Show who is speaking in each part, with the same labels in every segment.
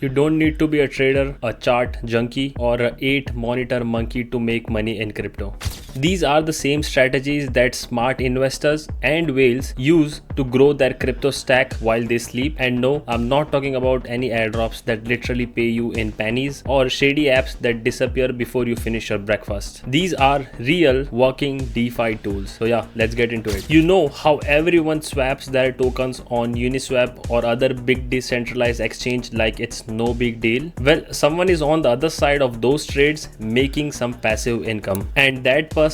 Speaker 1: You don't need to be a trader, a chart junkie, or a 8-monitor monkey to make money in crypto. These are the same strategies that smart investors and whales use to grow their crypto stack while they sleep. And no, I'm not talking about any airdrops that literally pay you in pennies or shady apps that disappear before you finish your breakfast. These are real working DeFi tools. So yeah, let's get into it. You know how everyone swaps their tokens on Uniswap or other big decentralized exchange like it's no big deal? Well, someone is on the other side of those trades making some passive income, and that person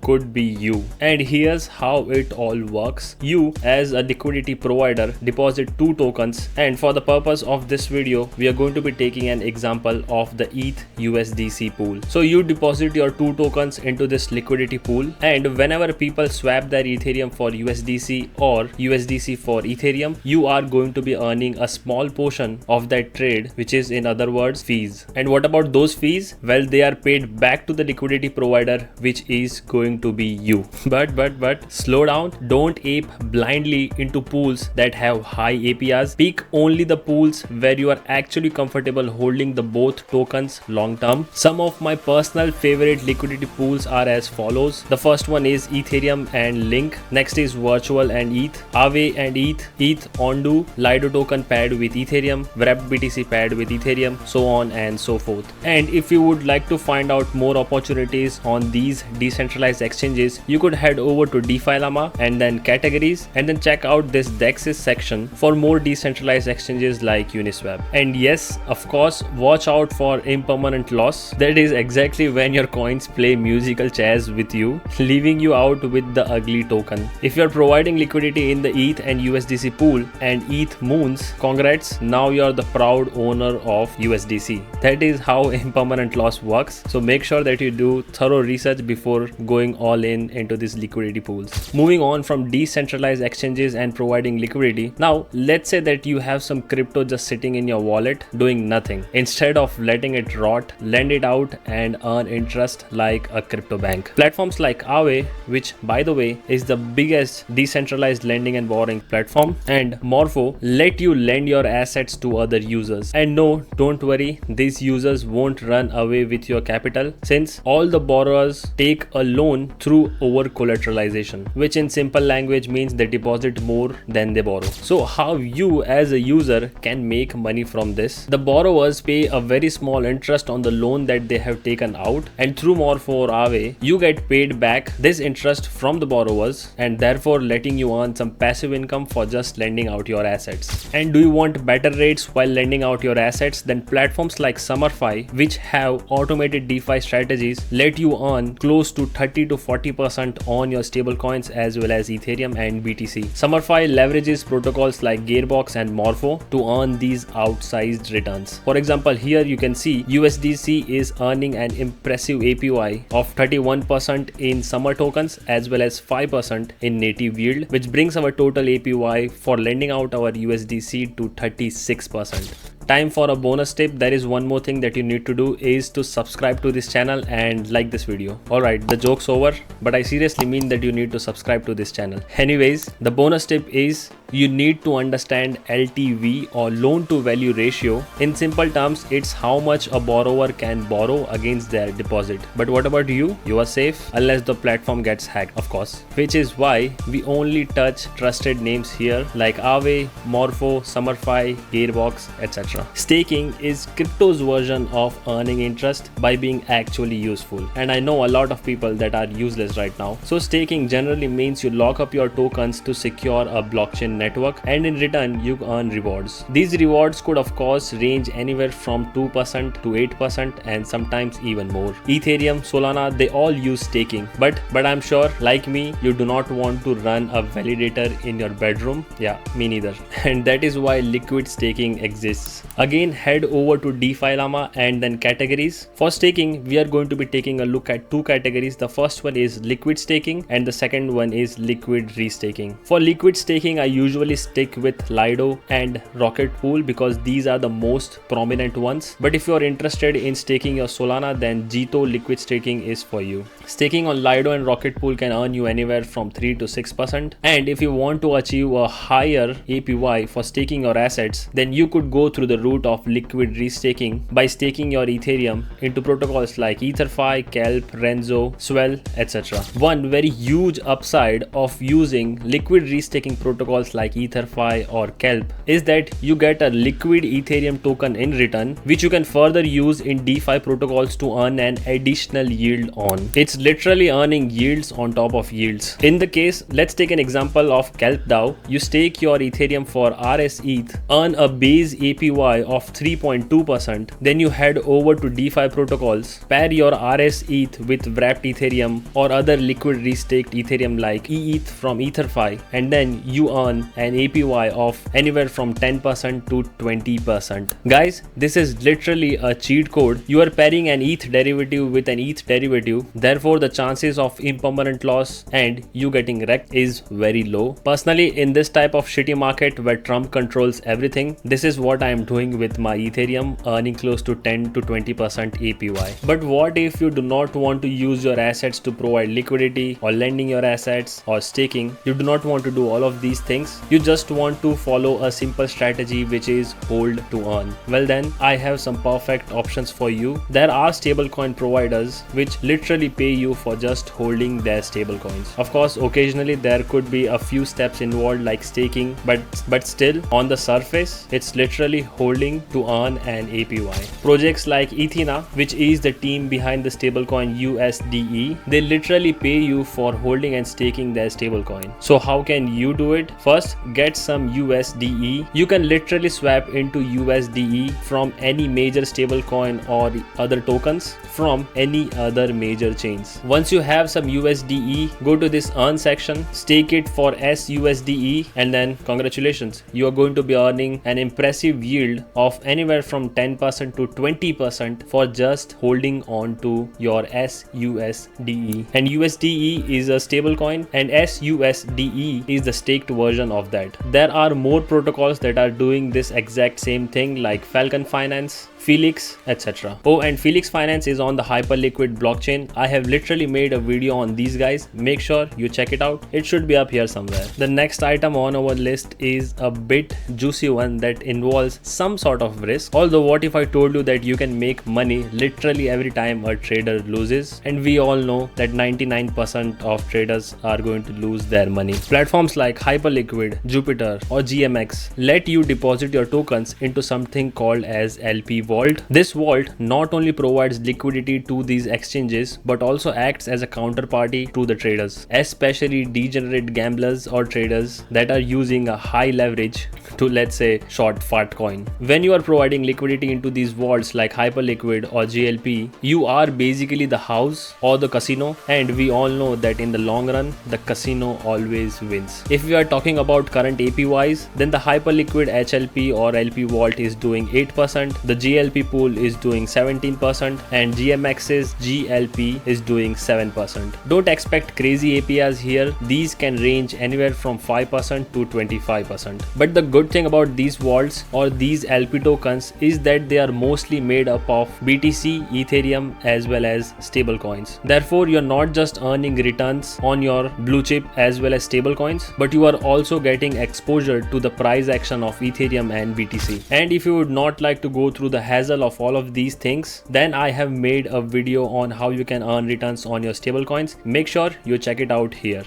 Speaker 1: could be you. And here's how it all works. You, as a liquidity provider, deposit 2 tokens, and for the purpose of this video we are going to be taking an example of the ETH USDC pool. So you deposit your 2 tokens into this liquidity pool, and whenever people swap their Ethereum for USDC or USDC for Ethereum, you are going to be earning a small portion of that trade, which is in other words fees. And what about those fees? Well, they are paid back to the liquidity provider, which is going to be you. But slow down. Don't ape blindly into pools that have high APRs. Pick only the pools where you are actually comfortable holding the both tokens long term. Some of my personal favorite liquidity pools are as follows. The first one is Ethereum and Link. Next is Virtual and ETH, Aave and ETH Ondu, Lido token paired with Ethereum, Wrapped BTC paired with Ethereum, so on and so forth. And if you would like to find out more opportunities on these decentralized exchanges, you could head over to DeFi Llama and then categories, and then check out this DEXs section for more decentralized exchanges like Uniswap. And yes, of course, watch out for impermanent loss. That is exactly when your coins play musical chairs with you, leaving you out with the ugly token. If you're providing liquidity in the ETH and USDC pool and ETH moons, congrats, now you're the proud owner of USDC. That is how impermanent loss works. So make sure that you do thorough research before going all in into these liquidity pools. Moving on from decentralized exchanges and providing liquidity, now let's say that you have some crypto just sitting in your wallet doing nothing. Instead of letting it rot, lend it out and earn interest like a crypto bank. Platforms like Aave, which by the way is the biggest decentralized lending and borrowing platform, and Morpho let you lend your assets to other users. And no, don't worry, these users won't run away with your capital, since all the borrowers take a loan through over collateralization, which in simple language means they deposit more than they borrow. So how you as a user can make money from this? The borrowers pay a very small interest on the loan that they have taken out, and through Morpho or Aave, you get paid back this interest from the borrowers, and therefore letting you earn some passive income for just lending out your assets. And do you want better rates while lending out your assets? Then platforms like Summer.fi, which have automated DeFi strategies, let you earn close to 30 to 40% on your stablecoins as well as Ethereum and BTC. Summer.fi leverages protocols like Gearbox and Morpho to earn these outsized returns. For example, here you can see USDC is earning an impressive APY of 31% in Summer tokens as well as 5% in native yield, which brings our total APY for lending out our USDC to 36%. Time for a bonus tip. There is one more thing that you need to do, is to subscribe to this channel and like this video. Alright, the joke's over, but I seriously mean that you need to subscribe to this channel. Anyways, the bonus tip is you need to understand LTV or loan to value ratio. In simple terms, it's how much a borrower can borrow against their deposit. But what about you? You are safe unless the platform gets hacked, of course. Which is why we only touch trusted names here like Aave, Morpho, Summer.fi, Gearbox, etc. Staking is crypto's version of earning interest by being actually useful. And I know a lot of people that are useless right now. So staking generally means you lock up your tokens to secure a blockchain network, and in return you earn rewards. These rewards could of course range anywhere from 2% to 8% and sometimes even more. Ethereum, Solana, they all use staking, but I'm sure like me you do not want to run a validator in your bedroom. Yeah, me neither. And that is why liquid staking exists. Again, head over to DeFi Llama and then categories. For staking, we are going to be taking a look at 2 categories. The first one is liquid staking and the second one is liquid restaking. For liquid staking, I usually stick with Lido and Rocket Pool because these are the most prominent ones. But if you are interested in staking your Solana, then Jito liquid staking is for you. Staking on Lido and Rocket Pool can earn you anywhere from 3 to 6%. And if you want to achieve a higher APY for staking your assets, then you could go through the route of liquid restaking by staking your Ethereum into protocols like EtherFi, Kelp, Renzo, Swell, etc. One very huge upside of using liquid restaking protocols like EtherFi or Kelp is that you get a liquid Ethereum token in return, which you can further use in DeFi protocols to earn an additional yield on. It's literally earning yields on top of yields. In the case, let's take an example of Kelp DAO. You stake your Ethereum for RSETH, earn a base APY of 3.2%, then you head over to DeFi protocols, pair your RSETH with wrapped Ethereum or other liquid restaked Ethereum like ETH from EtherFi, and then you earn an APY of anywhere from 10% to 20%. Guys, this is literally a cheat code. You are pairing an ETH derivative with an ETH derivative, therefore the chances of impermanent loss and you getting wrecked is very low. Personally, in this type of shitty market where Trump controls everything, this is what I am doing with my Ethereum, earning close to 10 to 20% APY. But what if you do not want to use your assets to provide liquidity or lending your assets or staking? You do not want to do all of these things. You just want to follow a simple strategy which is hold to earn. Well then, I have some perfect options for you. There are stablecoin providers which literally pay you for just holding their stablecoins. Of course, occasionally there could be a few steps involved like staking, but still on the surface, it's literally holding to earn an APY. Projects like Ethena, which is the team behind the stablecoin USDE, they literally pay you for holding and staking their stablecoin. So how can you do it? First, get some USDE. You can literally swap into USDE from any major stablecoin or other tokens from any other major chains. Once you have some USDE, go to this earn section, stake it for SUSDE, and then congratulations, you are going to be earning an impressive yield of anywhere from 10% to 20% for just holding on to your SUSDE. And USDE is a stablecoin and SUSDE is the staked version of that. There are more protocols that are doing this exact same thing like Falcon Finance, Felix, etc. Oh, and Felix Finance is on the Hyperliquid blockchain. I have literally made a video on these guys. Make sure you check it out. It should be up here somewhere. The next item on our list is a bit juicy one that involves some sort of risk. Although what if I told you that you can make money literally every time a trader loses? And we all know that 99% of traders are going to lose their money. Platforms like Hyperliquid, Jupiter or GMX let you deposit your tokens into something called as LP vault. This vault not only provides liquidity to these exchanges but also acts as a counterparty to the traders, especially degenerate gamblers or traders that are using a high leverage to, let's say, short Fartcoin. When you are providing liquidity into these vaults like Hyperliquid or GLP, you are basically the house or the casino, and we all know that in the long run the casino always wins. If we are talking about current APYs, then the Hyperliquid HLP or LP vault is doing 8%, the GLP pool is doing 17%, and GMX's GLP is doing 7%. Don't expect crazy APIs here. These can range anywhere from 5% to 25%. But the good thing about these vaults or these LP tokens is that they are mostly made up of BTC, Ethereum as well as stablecoins. Therefore, you're not just earning returns on your blue chip as well as stablecoins, but you are also getting exposure to the price action of Ethereum and BTC. And if you would not like to go through the hassle of all of these things, then I have made a video on how you can earn returns on your stablecoins. Make sure you check it out here.